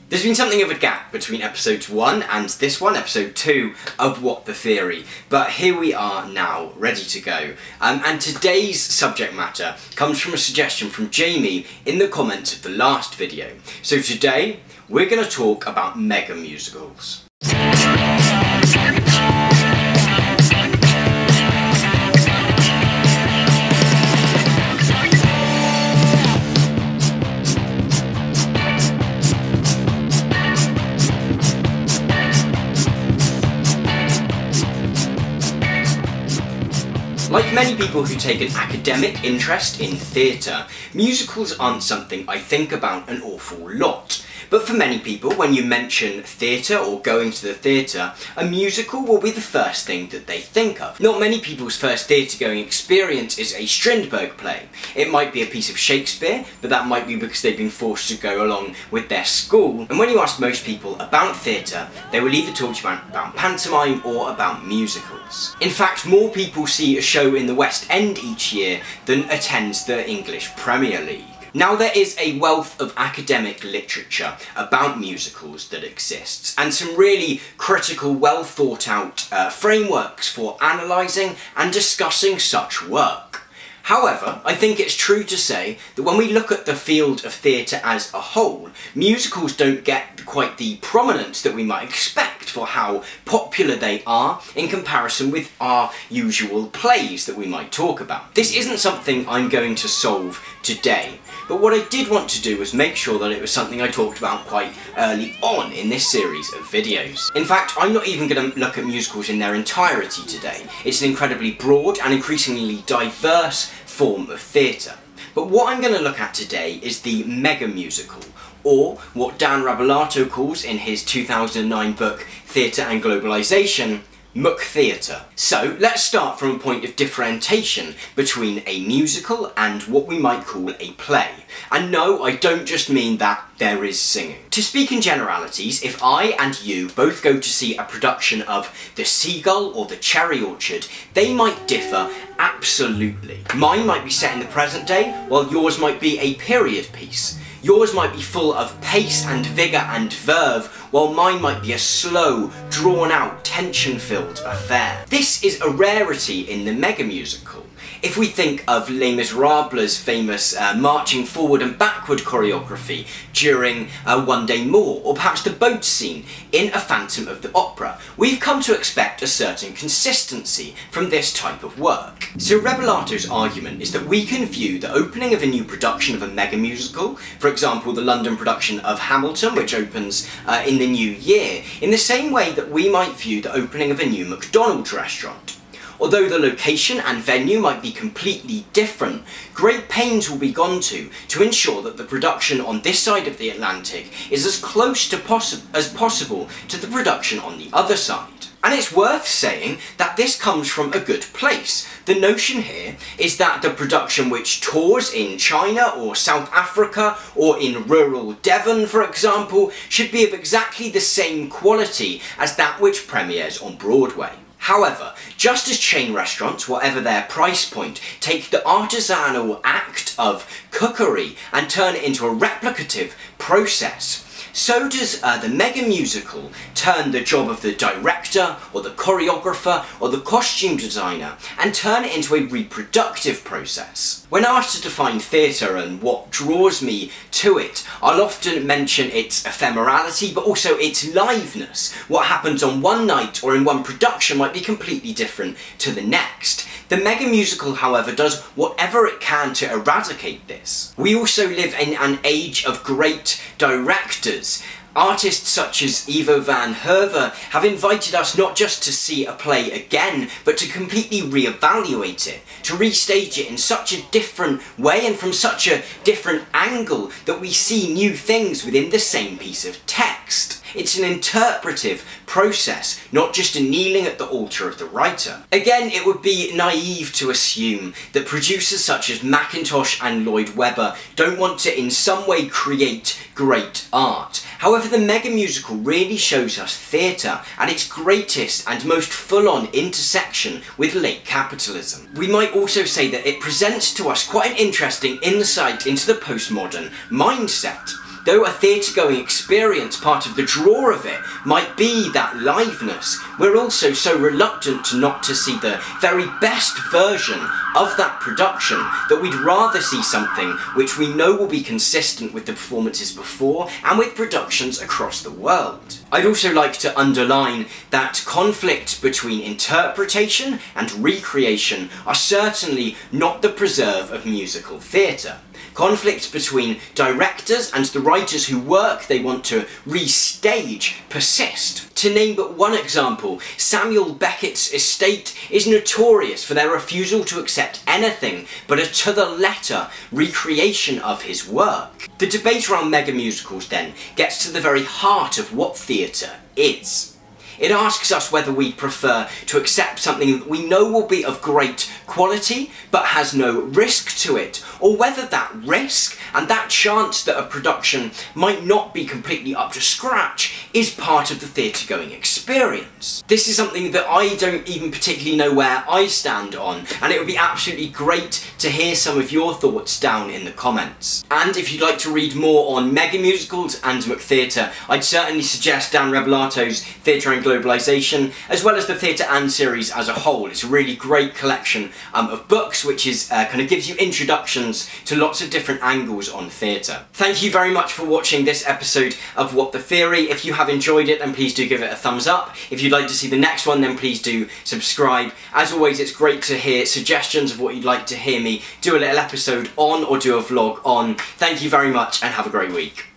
There's been something of a gap between episodes 1 and this one, episode 2 of What the Theory, but here we are now, ready to go. And today's subject matter comes from a suggestion from Jamie in the comments of the last video. So today, we're going to talk about mega musicals. Like many people who take an academic interest in theatre, musicals aren't something I think about an awful lot. But for many people, when you mention theatre or going to the theatre, a musical will be the first thing that they think of. Not many people's first theatre-going experience is a Strindberg play. It might be a piece of Shakespeare, but that might be because they've been forced to go along with their school. And when you ask most people about theatre, they will either talk to you about pantomime or about musicals. In fact, more people see a show in the West End each year than attends the English Premier League. Now, there is a wealth of academic literature about musicals that exists, and some really critical, well thought out frameworks for analysing and discussing such work. However, I think it's true to say that when we look at the field of theatre as a whole, musicals don't get quite the prominence that we might expect for how popular they are in comparison with our usual plays that we might talk about. This isn't something I'm going to solve today, but what I did want to do was make sure that it was something I talked about quite early on in this series of videos. In fact, I'm not even going to look at musicals in their entirety today. It's an incredibly broad and increasingly diverse form of theatre. But what I'm going to look at today is the mega musical, or what Dan Rebellato calls in his 2009 book Theatre and Globalisation, McTheatre. So let's start from a point of differentiation between a musical and what we might call a play. And no, I don't just mean that there is singing. To speak in generalities, if I and you both go to see a production of The Seagull or The Cherry Orchard, they might differ absolutely. Mine might be set in the present day, while yours might be a period piece. Yours might be full of pace and vigour and verve, while mine might be a slow, drawn-out, tension-filled affair. This is a rarity in the mega musical. If we think of Les Miserables' famous marching forward and backward choreography during One Day More, or perhaps the boat scene in A Phantom of the Opera, we've come to expect a certain consistency from this type of work. So Rebellato's argument is that we can view the opening of a new production of a mega musical, for example the London production of Hamilton, which opens in the new year, in the same way that we might view the opening of a new McDonald's restaurant. Although the location and venue might be completely different, great pains will be gone to ensure that the production on this side of the Atlantic is as close to as possible to the production on the other side. And it's worth saying that this comes from a good place. The notion here is that the production which tours in China or South Africa or in rural Devon, for example, should be of exactly the same quality as that which premieres on Broadway. However, just as chain restaurants, whatever their price point, take the artisanal act of cookery and turn it into a replicative process, so does the mega musical turn the job of the director, or the choreographer, or the costume designer, and turn it into a reproductive process. When asked to define theatre and what draws me to it, I'll often mention its ephemerality, but also its liveness. What happens on one night or in one production might be completely different to the next. The mega musical, however, does whatever it can to eradicate this. We also live in an age of great directors. Artists such as Ivo van Herve have invited us not just to see a play again, but to completely re-evaluate it, to restage it in such a different way and from such a different angle that we see new things within the same piece of text. It's an interpretive process, not just a kneeling at the altar of the writer. Again, it would be naive to assume that producers such as Macintosh and Lloyd Webber don't want to in some way create great art. However, the mega musical really shows us theatre at its greatest and most full-on intersection with late capitalism. We might also say that it presents to us quite an interesting insight into the postmodern mindset. Though a theatre-going experience, part of the draw of it might be that liveness, we're also so reluctant not to see the very best version of that production that we'd rather see something which we know will be consistent with the performances before and with productions across the world. I'd also like to underline that conflict between interpretation and recreation are certainly not the preserve of musical theatre. Conflicts between directors and the writers whose work they want to restage persist. To name but one example, Samuel Beckett's estate is notorious for their refusal to accept anything but a to-the-letter recreation of his work. The debate around Megamusicals then gets to the very heart of what theatre is. It asks us whether we prefer to accept something that we know will be of great quality but has no risk to it, or whether that risk and that chance that a production might not be completely up to scratch is part of the theatre-going experience. This is something that I don't even particularly know where I stand on, and it would be absolutely great to hear some of your thoughts down in the comments. And if you'd like to read more on Megamusicals and McTheatre, I'd certainly suggest Dan Rebellato's Theatre and Globalisation, as well as the Theatre and series as a whole. It's a really great collection of books which is kind of gives you introductions to lots of different angles on theatre. Thank you very much for watching this episode of What the Theory. If you have enjoyed it, then please do give it a thumbs up. If you'd like to see the next one, then please do subscribe. As always, it's great to hear suggestions of what you'd like to hear me do a little episode on or do a vlog on. Thank you very much and have a great week.